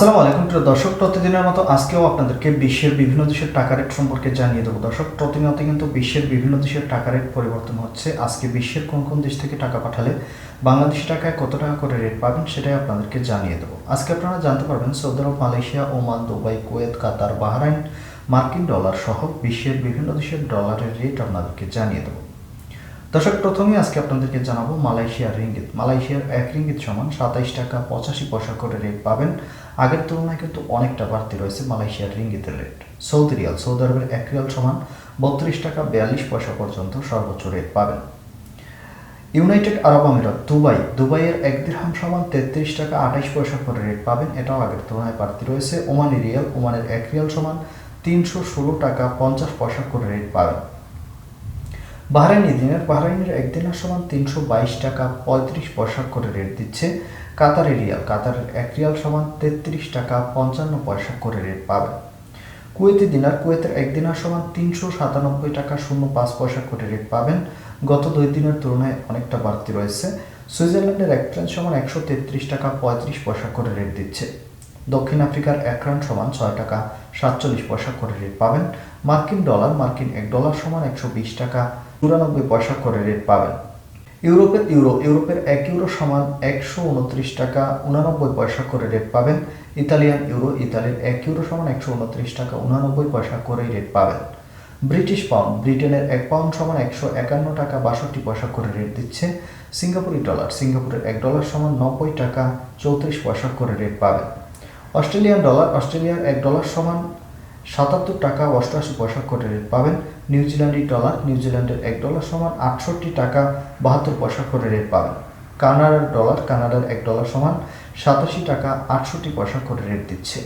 আসসালামু আলাইকুম প্রিয় দর্শক, প্রতিদিনের মতো আজকেও আপনাদেরকে বিশ্বের বিভিন্ন দেশের টাকা রেট সম্পর্কে জানিয়ে দেবো। দর্শক, প্রতিনিয়ত কিন্তু বিশ্বের বিভিন্ন দেশের টাকা রেট পরিবর্তন হচ্ছে। আজকে বিশ্বের কোন কোন দেশ থেকে টাকা পাঠালে বাংলাদেশি টাকায় কত টাকা করে রেট পাবেন সেটাই আপনাদেরকে জানিয়ে দেবো। আজকে আপনারা জানতে পারবেন সৌদি আরব, মালয়েশিয়া, ওমান, দুবাই, কুয়েত, কাতার, বাহরাইন, মার্কিন ডলার সহ বিশ্বের বিভিন্ন দেশের ডলারের রেট আপনাদেরকে জানিয়ে দেবো। দর্শক, প্রথমে আজকে আপনাদেরকে জানাবো মালয়েশিয়ার রিঙ্গিত। মালয়েশিয়ার 1 রিঙ্গিত সমান 27 টাকা 85 পয়সা করে রেট পাবেন। আগের তুলনায় কিন্তু অনেকটা বাড়তি রয়েছে মালয়েশিয়ার রিঙ্গিতের রেট। সৌদি রিয়াল, সৌদি আরবের 1 রিয়াল সমান 32 টাকা 42 পয়সা পর্যন্ত সর্বোচ্চ রেট পাবেন। ইউনাইটেড আরব আমিরাত, দুবাইয়ের 1 দিরহাম সমান 33 টাকা 28 পয়সা করে রেট পাবেন, এটাও আগের তুলনায় বাড়তি রয়েছে। ওমানি রিয়াল, ওমানের 1 রিয়াল সমান 316 টাকা 50 পয়সা করে রেট পাবেন। বাহরাইনের 1 দিনার সমান 322 টাকা 35 পয়সা করে রেট দিচ্ছে। কাতারের 1 রিয়াল সমান 33 টাকা 55 পয়সা করে রেট পাবেন। কুয়েতের 1 দিনার সমান 397 টাকা 05 পয়সা করে রেট পাবেন। গত 2 দিনের তুলনায় অনেকটা বাড়তি রয়েছে। সুইজারল্যান্ডের 1 ফ্রাঙ্ক সমান 133 টাকা 35 পয়সা করে রেট দিচ্ছে। দক্ষিণ আফ্রিকার 1 রান সমান 6 টাকা 47 পয়সা করে রেট পাবেন। মার্কিন $1 সমান 120 টাকা 94 পয়সা করে রেট পাবেন। ইউরোপের 1 ইউরো সমান 129 টাকা 89 পয়সা করে রেট পাবেন। ইতালির 1 ইউরো সমান 129 টাকা 89 পয়সা করে রেট পাবেন। ব্রিটিশ পাউন্ড, ব্রিটেনের 1 পাউন্ড সমান 151 টাকা 62 পয়সা করে রেট দিচ্ছে। সিঙ্গাপুরের $1 সমান 90 টাকা 34 পয়সা করে রেট পাবেন। অস্ট্রেলিয়ার 1 সমান 77 টাকা 88 পয়সা করে রেট পাবেন। নিউজিল্যান্ডের $1 সমান 68 টাকা 72 পয়সা করে রেট পাবেন। কানাডার $1 সমান 87 টাকা 68 পয়সা করে রেট দিচ্ছে।